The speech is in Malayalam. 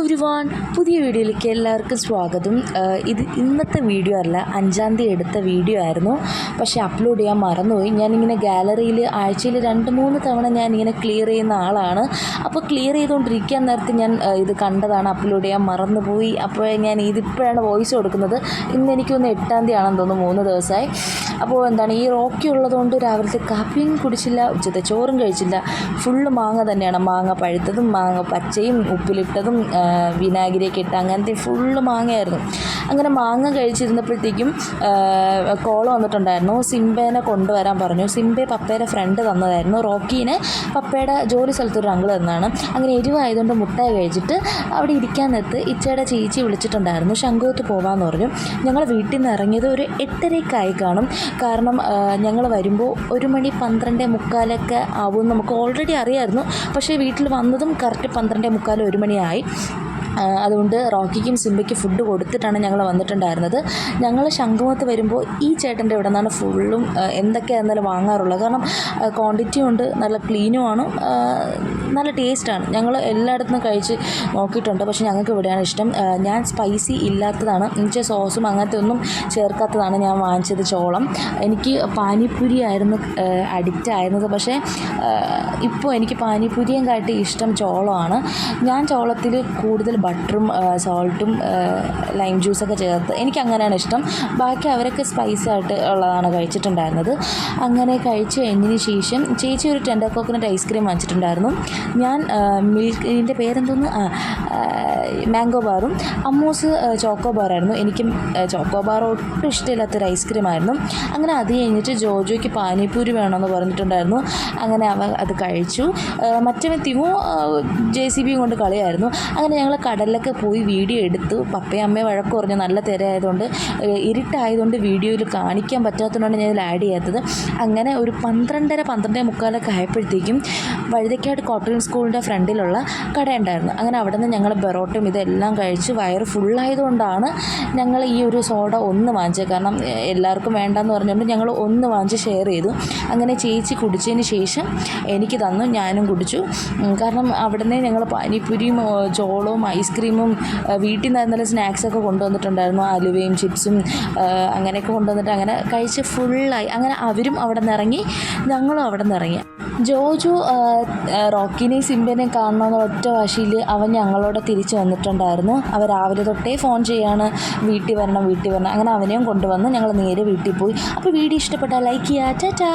എവരിവൺ, പുതിയ വീഡിയോയിലേക്ക് എല്ലാവർക്കും സ്വാഗതം. ഇത് ഇന്നത്തെ വീഡിയോ അല്ല, 5-ാം തീയതി എടുത്ത വീഡിയോ ആയിരുന്നു. പക്ഷേ അപ്ലോഡ് ചെയ്യാൻ മറന്നുപോയി. ഞാനിങ്ങനെ ഗാലറിയിൽ ആഴ്ചയിൽ 2-3 തവണ ഞാനിങ്ങനെ ക്ലിയർ ചെയ്യുന്ന ആളാണ്. അപ്പോൾ ക്ലിയർ ചെയ്തുകൊണ്ടിരിക്കാൻ നേരത്ത് ഞാൻ ഇത് കണ്ടതാണ്, അപ്ലോഡ് ചെയ്യാൻ മറന്നുപോയി. അപ്പോൾ ഞാൻ ഇതിപ്പോഴാണ് വോയിസ് കൊടുക്കുന്നത്. ഇന്ന് എനിക്കൊന്ന് 8-ാം തീയതി ആണെന്ന് തോന്നുന്നു, 3 ദിവസമായി. അപ്പോൾ ഈ റോക്കി ഉള്ളതുകൊണ്ട് രാവിലത്തെ കാപ്പിയും കുടിച്ചില്ല, ഉച്ചത്തെ ചോറും കഴിച്ചില്ല. ഫുള്ള് മാങ്ങ തന്നെയാണ്. മാങ്ങ പഴുത്തതും മാങ്ങ പച്ചയും ഉപ്പിലിട്ടതും വിനാഗിരിയൊക്കെ ഇട്ട് അങ്ങനത്തെ ഫുള്ള് മാങ്ങയായിരുന്നു. അങ്ങനെ മാങ്ങ കഴിച്ചിരുന്നപ്പോഴത്തേക്കും കോൾ വന്നിട്ടുണ്ടായിരുന്നു. സിംബേനെ കൊണ്ടുവരാൻ പറഞ്ഞു. സിംബെ പപ്പയുടെ ഫ്രണ്ട് തന്നതായിരുന്നു. റോക്കീനെ പപ്പയുടെ ജോലി സ്ഥലത്തൊരു അങ്കിൾ തന്നാണ്. അങ്ങനെ എരിവായതുകൊണ്ട് മുട്ടായി കഴിച്ചിട്ട് അവിടെ ഇരിക്കാൻ നേരത്ത് ഇച്ചയുടെ ചേച്ചി വിളിച്ചിട്ടുണ്ടായിരുന്നു, ശംഖുവത്ത് പോകാമെന്ന് പറഞ്ഞു. ഞങ്ങൾ വീട്ടിൽ നിന്ന് ഇറങ്ങിയത് ഒരു 8:30 കാണും. കാരണം ഞങ്ങൾ വരുമ്പോൾ 1 മണി 12:45 ആവും നമുക്ക് ഓൾറെഡി അറിയാമായിരുന്നു. പക്ഷേ വീട്ടിൽ വന്നതും കറക്റ്റ് 12:45 1 മണിയായി. അതുകൊണ്ട് റോക്കിക്കും സിംബയ്ക്കും ഫുഡ് കൊടുത്തിട്ടാണ് ഞങ്ങൾ വന്നിട്ടുണ്ടായിരുന്നത്. ഞങ്ങൾ ശംഖുമുഖത്ത് വരുമ്പോൾ ഈ ചേട്ടൻ്റെ ഇവിടെ നിന്നാണ് ഫുള്ളും എന്തൊക്കെയായിരുന്നാലും വാങ്ങാറുള്ളത്. കാരണം ക്വാണ്ടിറ്റി ഉണ്ട്, നല്ല ക്ലീനുമാണ്, നല്ല ടേസ്റ്റാണ്. ഞങ്ങൾ എല്ലായിടത്തും കഴിച്ച് നോക്കിയിട്ടുണ്ട്. പക്ഷേ ഞങ്ങൾക്ക് ഇവിടെയാണ് ഇഷ്ടം. ഞാൻ സ്പൈസി ഇല്ലാത്തതാണ്, എനിക്ക് സോസും അങ്ങനത്തെ ഒന്നും ചേർക്കാത്തതാണ് ഞാൻ വാങ്ങിച്ചത്. ചോളം എനിക്ക് പാനിപ്പൂരി ആയിരുന്നു അഡിക്റ്റ് ആയിരുന്നത്. പക്ഷേ ഇപ്പോൾ എനിക്ക് പാനിപ്പൂരിയും കാട്ടി ഇഷ്ടം ചോളമാണ്. ഞാൻ ചോളത്തിൽ കൂടുതൽ ബട്ടറും സോൾട്ടും ലൈം ജ്യൂസൊക്കെ ചേർത്ത് എനിക്കങ്ങനെയാണ് ഇഷ്ടം. ബാക്കി അവരൊക്കെ സ്പൈസി ആയിട്ട് ഉള്ളതാണ് കഴിച്ചിട്ടുണ്ടായിരുന്നത്. അങ്ങനെ കഴിച്ച് കഴിഞ്ഞതിന് ശേഷം ചേച്ചി ഒരു ടെൻഡർ കോക്കനട്ട് ഐസ്ക്രീം വാങ്ങിച്ചിട്ടുണ്ടായിരുന്നു. ഞാൻ ഇതിൻ്റെ പേരെന്തോന്ന്, മാംഗോ ബാറും. അമ്മൂസ് ചോക്കോ ബാറായിരുന്നു. എനിക്കും ചോക്കോ ബാർ ഒട്ടും ഇഷ്ടമില്ലാത്തൊരു ഐസ്ക്രീമായിരുന്നു. അങ്ങനെ അത് കഴിഞ്ഞിട്ട് ജോജോയ്ക്ക് പാനിപ്പൂരി വേണമെന്ന് പറഞ്ഞിട്ടുണ്ടായിരുന്നു. അങ്ങനെ അവ അത് കഴിച്ചു. മറ്റേ തിമു JCB കൊണ്ട് കളിയായിരുന്നു. അങ്ങനെ ഞങ്ങൾ കടലിലൊക്കെ പോയി വീഡിയോ എടുത്തു. പപ്പയും അമ്മയും വഴക്ക് പറഞ്ഞു, നല്ല തിരയായതുകൊണ്ട് ഇരുട്ടായതുകൊണ്ട് വീഡിയോയിൽ കാണിക്കാൻ പറ്റാത്തതുകൊണ്ടാണ് ഞാൻ ഇതിൽ ആഡ് ചെയ്യാത്തത്. അങ്ങനെ ഒരു 12:30-12:45 ആയപ്പോഴത്തേക്കും വഴുതക്കാട് കോട്ടയം സ്കൂളിൻ്റെ ഫ്രണ്ടിലുള്ള കടയുണ്ടായിരുന്നു. അങ്ങനെ അവിടെ നിന്ന് ഞങ്ങൾ ബെറോട്ടയും ഇതെല്ലാം കഴിച്ച് വയറ് ഫുള്ളായതുകൊണ്ടാണ് ഞങ്ങൾ ഈ ഒരു സോഡ 1 വാങ്ങിച്ചത്. കാരണം എല്ലാവർക്കും വേണ്ടെന്ന് പറഞ്ഞുകൊണ്ട് ഞങ്ങൾ 1 വാങ്ങിച്ച് ഷെയർ ചെയ്തു. അങ്ങനെ ചേച്ചി കുടിച്ചതിന് ശേഷം എനിക്ക് തന്നു, ഞാനും കുടിച്ചു. കാരണം അവിടെ നിന്ന് ഞങ്ങൾ പാനിപ്പൂരിയും ചോളവും ഐസ്ക്രീമും വീട്ടിൽ നിന്ന് നല്ല സ്നാക്സൊക്കെ കൊണ്ടുവന്നിട്ടുണ്ടായിരുന്നു. അലുവയും ചിപ്സും അങ്ങനെയൊക്കെ കൊണ്ടുവന്നിട്ട് അങ്ങനെ കഴിച്ച് ഫുള്ളായി. അങ്ങനെ അവരും അവിടെ നിന്ന് ഇറങ്ങി, ഞങ്ങളും അവിടെ നിന്ന് ഇറങ്ങി. ജോജു റോക്കിനെയും സിംബനെയും കാണണമെന്ന ഒറ്റ വാശിയിൽ അവൻ ഞങ്ങളോട് തിരിച്ച് വന്നിട്ടുണ്ടായിരുന്നു. അവൻ രാവിലെ തൊട്ടേ ഫോൺ ചെയ്യാണ്, വീട്ടിൽ വരണം. അങ്ങനെ അവനെയും കൊണ്ടുവന്ന് ഞങ്ങൾ നേരെ വീട്ടിൽ പോയി. അപ്പോൾ വീഡിയോ ഇഷ്ടപ്പെട്ടാൽ ലൈക്ക് ചെയ്യുക. ടാറ്റാ.